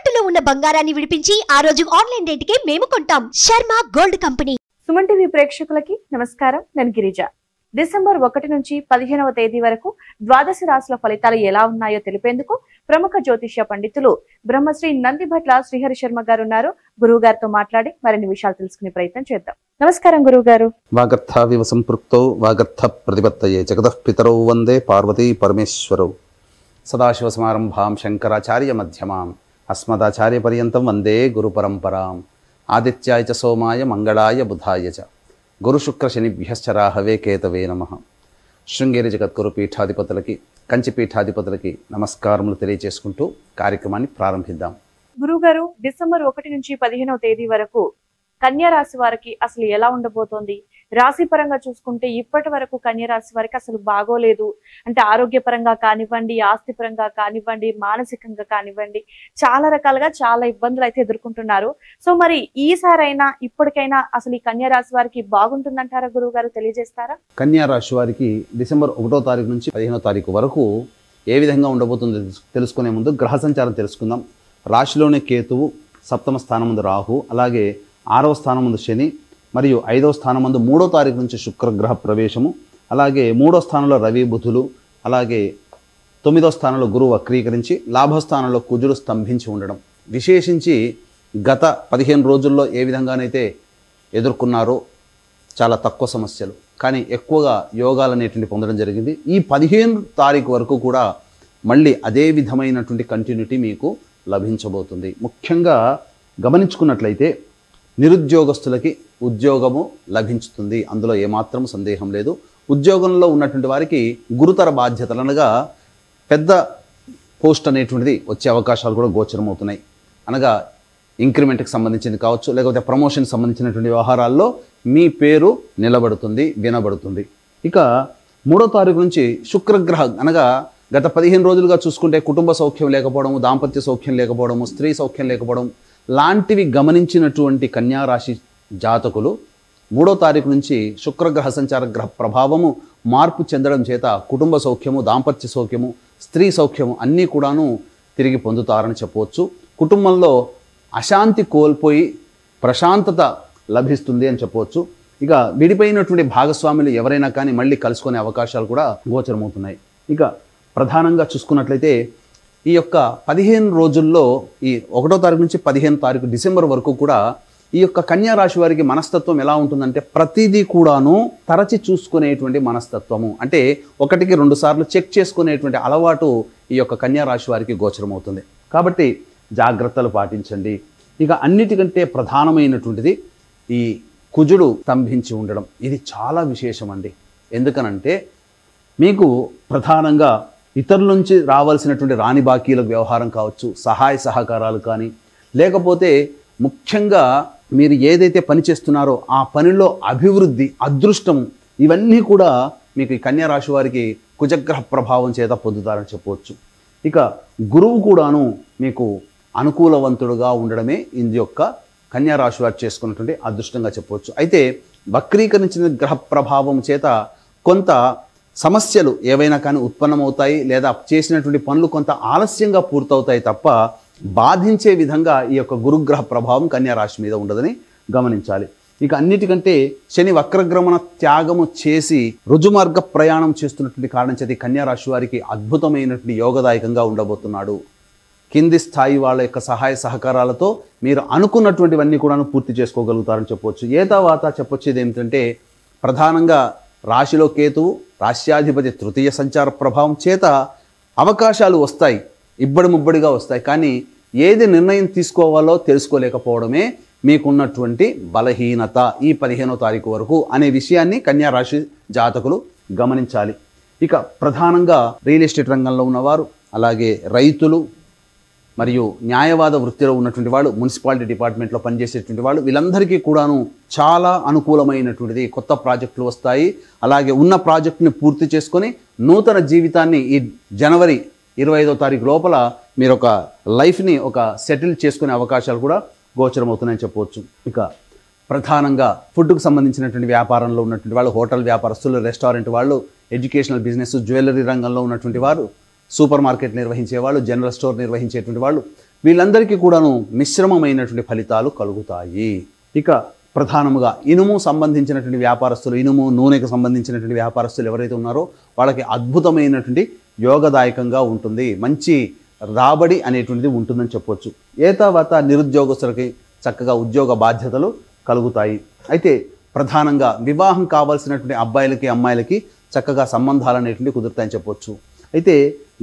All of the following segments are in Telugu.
తాకట్టులో ఉన్న బంగారాన్ని విడిపించి ఆ రోజు ఆన్లైన్ రేటుకే మేము కొంటాం. Sharma gold company. Suman TV ప్రేక్షకులకి నమస్కారం. నేను గిరిజ. డిసెంబర్ 1 నుంచి 15వ తేదీ వరకు ద్వాదశ రాశుల ఫలితాలు ఎలా ఉన్నాయో తెలిపేందుకు ప్రముఖ జ్యోతిష్య పండితులు బ్రహ్మశ్రీ నందిభట్ల శ్రీహరి శర్మ గారు ఉన్నారు. గురువు గారితో మాట్లాడి మరిన్ని విషయాలు తెలుసుకునే ప్రయత్నం చేద్దాం. నమస్కారం గురువు గారు. వాగర్థావివ సంపృక్తౌ వాగర్థ ప్రతిపత్తయే జగతః పితరౌ వందే పార్వతీ పరమేశ్వరౌ సదాశివ సమారంభాం శంకరాచార్య మధ్యమాం అస్మదాచార్య పర్యంతం వందే గురు పరంపరాం ఆదిత్యాయ చ సోమాయ మంగళాయ బుధాయ చ గురు శుక్ర శనిభ్యశ్చ రాహవే కేతవే నమః. శృంగేరి జగద్గురు పీఠాధిపతులకి కంచి పీఠాధిపతులకి నమస్కారములు తెలియజేసుకుంటూ కార్యక్రమాన్ని ప్రారంభిద్దాం. గురువుగారు, డిసెంబర్ 1 నుంచి 15వ తేదీ వరకు కన్యా రాశి వారికి అసలు ఎలా ఉండబోతోంది? రాశి పరంగా చూసుకుంటే ఇప్పటి వరకు కన్యా రాశి వారికి అసలు బాగోలేదు. అంటే ఆరోగ్యపరంగా కానివ్వండి, ఆస్తి పరంగా కానివ్వండి, మానసికంగా కానివ్వండి, చాలా రకాలుగా చాలా ఇబ్బందులు అయితే ఎదుర్కొంటున్నారు. సో మరి ఈసారైనా ఇప్పటికైనా అసలు ఈ కన్యా రాశి వారికి బాగుంటుందంటారా గురువు గారు? తెలియజేస్తారా? కన్యా రాశి వారికి డిసెంబర్ 1వ తారీఖు నుంచి 15వ తారీఖు వరకు ఏ విధంగా ఉండబోతుందో తెలుసుకునే ముందు గ్రహ సంచారం తెలుసుకుందాం. రాశిలోనే కేతువు, సప్తమ స్థానం ముందు రాహు, అలాగే 6వ స్థానం ముందు శని, మరియు 5వ స్థానం ముందు 3వ తారీఖు నుంచి శుక్రగ్రహ ప్రవేశము, అలాగే 3వ స్థానంలో రవి బుధులు, అలాగే 9వ స్థానంలో గురువు వక్రీకరించి లాభస్థానంలో కుజుడు స్తంభించి ఉండడం. విశేషించి గత 15 రోజుల్లో ఏ విధంగానైతే ఎదుర్కొన్నారో చాలా తక్కువ సమస్యలు, కానీ ఎక్కువగా యోగాలు అనేటువంటి పొందడం జరిగింది. ఈ 15 తారీఖు వరకు కూడా మళ్ళీ అదే విధమైనటువంటి కంటిన్యూటీ మీకు లభించబోతుంది. ముఖ్యంగా గమనించుకున్నట్లయితే నిరుద్యోగస్తులకి ఉద్యోగము లభించుతుంది, అందులో ఏమాత్రం సందేహం లేదు. ఉద్యోగంలో ఉన్నటువంటి వారికి గురుతర బాధ్యతలు అనగా పెద్ద పోస్ట్ అనేటువంటిది వచ్చే అవకాశాలు కూడా గోచరమవుతున్నాయి. అనగా ఇంక్రిమెంట్కి సంబంధించింది కావచ్చు, లేకపోతే ప్రమోషన్కి సంబంధించినటువంటి వ్యవహారాల్లో మీ పేరు నిలబడుతుంది, వినబడుతుంది. ఇక 3వ తారీఖు నుంచి శుక్రగ్రహం అనగా గత 15 రోజులుగా చూసుకుంటే కుటుంబ సౌఖ్యం లేకపోవడము, దాంపత్య సౌఖ్యం లేకపోవడము, స్త్రీ సౌఖ్యం లేకపోవడం లాంటివి గమనించినటువంటి కన్యారాశి జాతకులు 3వ తారీఖు నుంచి శుక్రగ్రహ సంచార గ్రహ ప్రభావము మార్పు చెందడం చేత కుటుంబ సౌఖ్యము, దాంపత్య సౌఖ్యము, స్త్రీ సౌఖ్యము అన్నీ కూడాను తిరిగి పొందుతారని చెప్పవచ్చు. కుటుంబంలో అశాంతి కోల్పోయి ప్రశాంతత లభిస్తుంది అని చెప్పవచ్చు. ఇక విడిపోయినటువంటి భాగస్వాములు ఎవరైనా కానీ మళ్ళీ కలుసుకునే అవకాశాలు కూడా గోచరమవుతున్నాయి. ఇక ప్రధానంగా చూసుకున్నట్లయితే ఈ యొక్క 15 రోజుల్లో ఈ 1వ తారీఖు నుంచి 15వ తారీఖు డిసెంబర్ వరకు కూడా ఈ యొక్క కన్యా రాశి వారికి మనస్తత్వం ఎలా ఉంటుందంటే ప్రతిదీ కూడాను తరచి చూసుకునేటువంటి మనస్తత్వము, అంటే 1కి 2 సార్లు చెక్ చేసుకునేటువంటి అలవాటు ఈ యొక్క కన్యా రాశి వారికి గోచరమవుతుంది. కాబట్టి జాగ్రత్తలు పాటించండి. ఇక అన్నిటికంటే ప్రధానమైనటువంటిది ఈ కుజుడు స్తంభించి ఉండడం, ఇది చాలా విశేషం అండి. ఎందుకనంటే మీకు ప్రధానంగా ఇతరుల నుంచి రావాల్సినటువంటి రాని బాకీల వ్యవహారం కావచ్చు, సహాయ సహకారాలు కానీ, లేకపోతే ముఖ్యంగా మీరు ఏదైతే పని చేస్తున్నారో ఆ పనిలో అభివృద్ధి, అదృష్టం, ఇవన్నీ కూడా మీకు ఈ కన్యా రాశి వారికి కుజగ్రహ ప్రభావం చేత పొందుతారని చెప్పవచ్చు. ఇక గురువు కూడాను మీకు అనుకూలవంతుడుగా ఉండడమే ఇంది యొక్క కన్యా రాశి వారు చేసుకున్నటువంటి అదృష్టంగా చెప్పవచ్చు. అయితే వక్రీకరించిన గ్రహ ప్రభావం చేత కొంత సమస్యలు ఏవైనా కానీ ఉత్పన్నమవుతాయి, లేదా చేసినటువంటి పనులు కొంత ఆలస్యంగా పూర్తవుతాయి తప్ప బాధించే విధంగా ఈ యొక్క గురుగ్రహ ప్రభావం కన్యా రాశి మీద ఉండదని గమనించాలి. ఇక అన్నిటికంటే శని వక్రగ్రమణ త్యాగము చేసి రుజుమార్గ ప్రయాణం చేస్తున్నటువంటి కారణం చేత కన్యా రాశి వారికి అద్భుతమైనటువంటి యోగదాయకంగా ఉండబోతున్నాడు. కింది స్థాయి వాళ్ళ యొక్క సహాయ సహకారాలతో మీరు అనుకున్నటువంటివన్నీ కూడా పూర్తి చేసుకోగలుగుతారని చెప్పవచ్చు. ఏతావాత చెప్పొచ్చేది ఏమిటంటే ప్రధానంగా రాశిలో కేతువు, రాశ్యాధిపతి తృతీయ సంచార ప్రభావం చేత అవకాశాలు వస్తాయి, ఇబ్బడి ముబ్బడిగా వస్తాయి, కానీ ఏది నిర్ణయం తీసుకోవాలో తెలుసుకోలేకపోవడమే మీకున్నటువంటి బలహీనత ఈ 15వ తారీఖు వరకు అనే విషయాన్ని కన్యా రాశి జాతకులు గమనించాలి. ఇక ప్రధానంగా రియల్ ఎస్టేట్ రంగంలో ఉన్నవారు, అలాగే రైతులు, మరియు న్యాయవాద వృత్తిలో ఉన్నటువంటి వాళ్ళు, మున్సిపాలిటీ డిపార్ట్మెంట్లో పనిచేసేటువంటి వాళ్ళు, వీళ్ళందరికీ కూడాను చాలా అనుకూలమైనటువంటిది. కొత్త ప్రాజెక్టులు వస్తాయి, అలాగే ఉన్న ప్రాజెక్టుని పూర్తి చేసుకొని నూతన జీవితాన్ని ఈ జనవరి 25వ తారీఖు లోపల మీరు ఒక లైఫ్ని ఒక సెటిల్ చేసుకునే అవకాశాలు కూడా గోచరమవుతున్నాయని చెప్పవచ్చు. ఇక ప్రధానంగా ఫుడ్కు సంబంధించినటువంటి వ్యాపారంలో ఉన్నటువంటి వాళ్ళు, హోటల్ వ్యాపారస్తులు, రెస్టారెంట్ వాళ్ళు, ఎడ్యుకేషనల్ బిజినెస్, జ్యువెలరీ రంగంలో ఉన్నటువంటి వారు, సూపర్ మార్కెట్ నిర్వహించే వాళ్ళు, జనరల్ స్టోర్ నిర్వహించేటువంటి వాళ్ళు, వీళ్ళందరికీ కూడాను మిశ్రమమైనటువంటి ఫలితాలు కలుగుతాయి. ఇక ప్రధానముగా ఇనుము సంబంధించినటువంటి వ్యాపారస్తులు, ఇనుము నూనెకు సంబంధించినటువంటి వ్యాపారస్తులు ఎవరైతే ఉన్నారో వాళ్ళకి అద్భుతమైనటువంటి యోగదాయకంగా ఉంటుంది. మంచి రాబడి అనేటువంటిది ఉంటుందని చెప్పొచ్చు. ఏతావాత నిరుద్యోగస్తులకి చక్కగా ఉద్యోగ బాధ్యతలు కలుగుతాయి. అయితే ప్రధానంగా వివాహం కావాల్సినటువంటి అబ్బాయిలకి అమ్మాయిలకి చక్కగా సంబంధాలు అనేటువంటివి కుదురుతాయని చెప్పొచ్చు. అయితే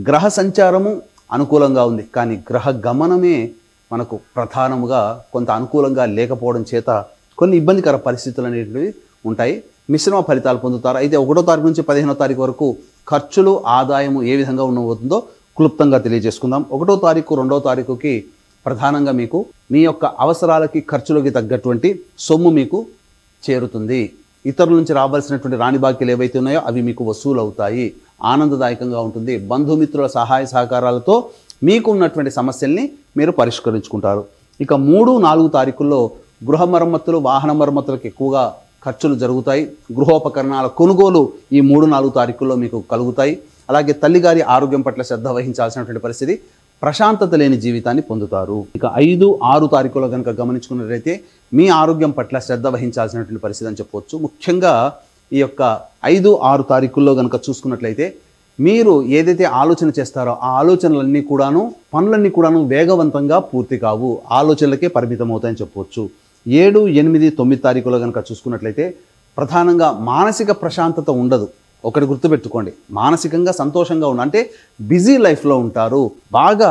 గ్రహ సంచారము అనుకూలంగా ఉంది, కానీ గ్రహ గమనమే మనకు ప్రధానముగా కొంత అనుకూలంగా లేకపోవడం చేత కొన్ని ఇబ్బందికర పరిస్థితులు అనేటివి ఉంటాయి. మిశ్రమ ఫలితాలు పొందుతారు. అయితే 1వ తారీఖు నుంచి 15వ తారీఖు వరకు ఖర్చులు ఆదాయము ఏ విధంగా ఉండబోతుందో క్లుప్తంగా తెలియజేసుకుందాం. 1వ తారీఖు 2వ తారీఖుకి ప్రధానంగా మీకు మీ యొక్క అవసరాలకి ఖర్చులకి తగ్గటువంటి సొమ్ము మీకు చేరుతుంది. ఇతరుల నుంచి రావాల్సినటువంటి రాణి బాకీలు ఏవైతే ఉన్నాయో అవి మీకు వసూలు అవుతాయి. ఆనందదాయకంగా ఉంటుంది. బంధుమిత్రుల సహాయ సహకారాలతో మీకు ఉన్నటువంటి సమస్యల్ని మీరు పరిష్కరించుకుంటారు. ఇక 3, 4 తారీఖుల్లో గృహ మరమ్మతులు, వాహన మరమ్మతులకు ఎక్కువగా ఖర్చులు జరుగుతాయి. గృహోపకరణాల కొనుగోలు ఈ 3, 4 తారీఖుల్లో మీకు కలుగుతాయి. అలాగే తల్లిగారి ఆరోగ్యం పట్ల శ్రద్ధ వహించాల్సినటువంటి పరిస్థితి, ప్రశాంతత లేని జీవితాన్ని పొందుతారు. ఇక 5, 6 తారీఖులో కనుక గమనించుకున్నట్లయితే మీ ఆరోగ్యం పట్ల శ్రద్ధ వహించాల్సినటువంటి పరిస్థితి అని చెప్పవచ్చు. ముఖ్యంగా ఈ యొక్క 5, 6 తారీఖుల్లో కనుక చూసుకున్నట్లయితే మీరు ఏదైతే ఆలోచన చేస్తారో ఆ ఆలోచనలన్నీ కూడాను, పనులన్నీ కూడాను వేగవంతంగా పూర్తి కావు, ఆలోచనలకే పరిమితం అవుతాయని చెప్పవచ్చు. 7, 8, 9 తారీఖులో కనుక చూసుకున్నట్లయితే ప్రధానంగా మానసిక ప్రశాంతత ఉండదు. ఒకటి గుర్తుపెట్టుకోండి, మానసికంగా సంతోషంగా అంటే బిజీ లైఫ్లో ఉంటారు. బాగా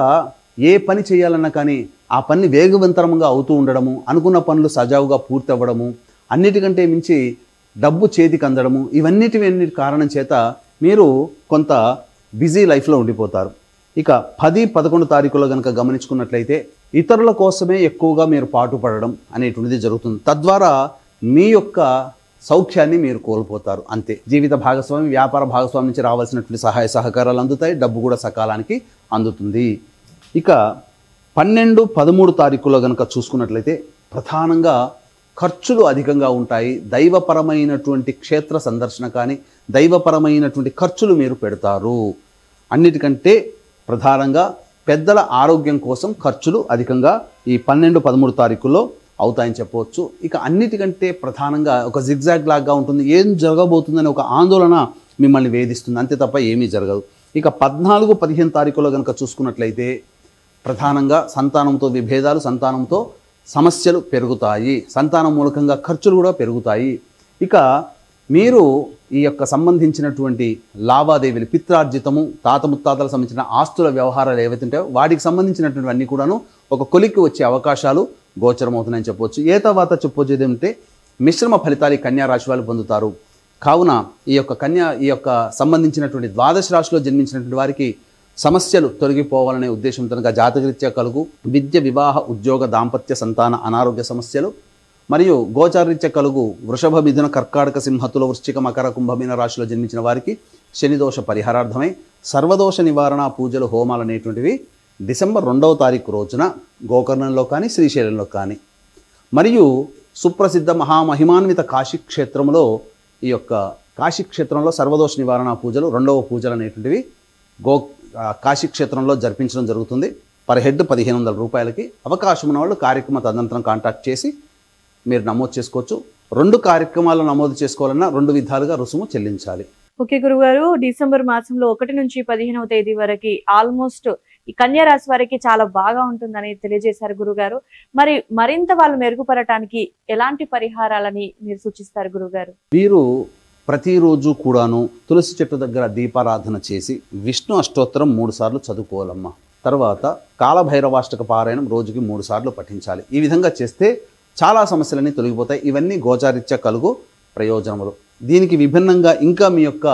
ఏ పని చేయాలన్నా కానీ ఆ పని వేగవంతంగా అవుతూ ఉండడము, అనుకున్న పనులు సజావుగా పూర్తి అవ్వడము, అన్నిటికంటే మించి డబ్బు చేతికి అందడము, ఇవన్నిటి కారణం చేత మీరు కొంత బిజీ లైఫ్లో ఉండిపోతారు. ఇక 10, 11 తారీఖులో కనుక గమనించుకున్నట్లయితే ఇతరుల కోసమే ఎక్కువగా మీరు పాటుపడడం అనేటువంటిది జరుగుతుంది. తద్వారా మీ యొక్క సౌఖ్యాన్ని మీరు కోల్పోతారు. అంతే. జీవిత భాగస్వామి, వ్యాపార భాగస్వామి నుంచి రావాల్సినటువంటి సహాయ సహకారాలు అందుతాయి. డబ్బు కూడా సకాలానికి అందుతుంది. ఇక 12, 13 తారీఖులో కనుక చూసుకున్నట్లయితే ప్రధానంగా ఖర్చులు అధికంగా ఉంటాయి. దైవపరమైనటువంటి క్షేత్ర సందర్శన కానీ దైవపరమైనటువంటి ఖర్చులు మీరు పెడతారు. అన్నిటికంటే ప్రధానంగా పెద్దల ఆరోగ్యం కోసం ఖర్చులు అధికంగా ఈ 12, 13 తారీఖుల్లో అవుతాయని చెప్పవచ్చు. ఇక అన్నిటికంటే ప్రధానంగా ఒక జిగ్జాగ్ లాగా ఉంటుంది. ఏం జరగబోతుందని ఒక ఆందోళన మిమ్మల్ని వేధిస్తుంది, అంతే తప్ప ఏమీ జరగదు. ఇక 14, 15 తారీఖులో కనుక చూసుకున్నట్లయితే ప్రధానంగా సంతానంతో విభేదాలు, సంతానంతో సమస్యలు పెరుగుతాయి. సంతానం మూలకంగా ఖర్చులు కూడా పెరుగుతాయి. ఇక మీరు ఈ యొక్క సంబంధించినటువంటి లావాదేవీలు, పిత్రార్జితము, తాత ముత్తాతలకు సంబంధించిన ఆస్తుల వ్యవహారాలు ఏవైతే ఉంటాయో వాటికి సంబంధించినటువంటి అన్నీ కూడాను ఒక కొలిక్కి వచ్చే అవకాశాలు గోచరమవుతున్నాయని చెప్పవచ్చు. ఏ తర్వాత చెప్పొచ్చేది ఏమంటే మిశ్రమ ఫలితాలు కన్యా రాశి వాళ్ళు పొందుతారు. కావున ఈ యొక్క సంబంధించినటువంటి ద్వాదశ రాశిలో జన్మించినటువంటి వారికి సమస్యలు తొలగిపోవాలనే ఉద్దేశంతో జాతకరీత్యా కలుగు విద్య, వివాహ, ఉద్యోగ, దాంపత్య, సంతాన, అనారోగ్య సమస్యలు మరియు గోచారరీత్యా కలుగు వృషభ, మిథున, కర్కాటక, సింహ, తుల, వృశ్చిక, మకర, కుంభమీన రాశిలో జన్మించిన వారికి శనిదోష పరిహారార్థమై సర్వదోష నివారణ పూజలు, హోమాలు అనేటువంటివి డిసెంబర్ 2వ తారీఖు రోజున గోకర్ణంలో కానీ శ్రీశైలంలో కానీ మరియు సుప్రసిద్ధ మహామహిమాన్విత కాశీక్షేత్రంలో ఈ యొక్క కాశీక్షేత్రంలో సర్వదోష నివారణ పూజలు, 2వ పూజలు అనేటువంటివి కాశీక్షేత్రంలో జరిపించడం జరుగుతుంది. పర్ హెడ్ 1500 రూపాయలకి. అవకాశం ఉన్న వాళ్ళు కార్యక్రమ తదనంతరం కాంటాక్ట్ చేసి మీరు నమోదు చేసుకోవచ్చు. 2 కార్యక్రమాలు నమోదు చేసుకోవాలన్నా 2 విధాలుగా రుసుము చెల్లించాలి. ఓకే గురుగారు, డిసెంబర్ మాసంలో 1 నుంచి 15వ తేదీ వరకు ఆల్మోస్ట్ ఈ కన్యా రాశి వారికి చాలా బాగా ఉంటుందని తెలియజేశారు గురుగారు. మరింత వాళ్ళు మెరుగుపడటానికి ఎలాంటి పరిహారాలని మీరు సూచిస్తారు గురుగారు? వీరు ప్రతిరోజు కూడాను తులసి చెట్టు దగ్గర దీపారాధన చేసి విష్ణు అష్టోత్తరం 3 సార్లు చదువుకోవాలమ్మా. తర్వాత కాలభైరవాష్టక పారాయణం రోజుకి 3 సార్లు పఠించాలి. ఈ విధంగా చేస్తే చాలా సమస్యలన్నీ తొలగిపోతాయి. ఇవన్నీ గోచారీత్యా కలుగు ప్రయోజనములు. దీనికి విభిన్నంగా ఇంకా మీ యొక్క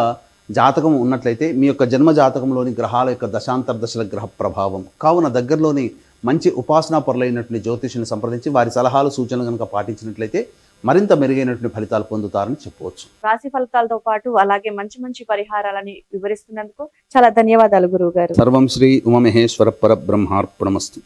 జాతకం ఉన్నట్లయితే మీ యొక్క జన్మ జాతకంలోని గ్రహాల యొక్క దశాంతర్దశల గ్రహ ప్రభావం కావున దగ్గరలోని మంచి ఉపాసనా పరులైనటువంటి జ్యోతిషుని సంప్రదించి వారి సలహాలు, సూచనలు కనుక పాటించినట్లయితే మరింత మెరుగైనటువంటి ఫలితాలు పొందుతారని చెప్పవచ్చు. రాశి ఫలితాలతో పాటు అలాగే మంచి పరిహారాలని వివరిస్తున్నందుకు చాలా ధన్యవాదాలు గురువు గారు. సర్వం శ్రీ ఉమామహేశ్వర పరబ్రహ్మార్పణమస్తు.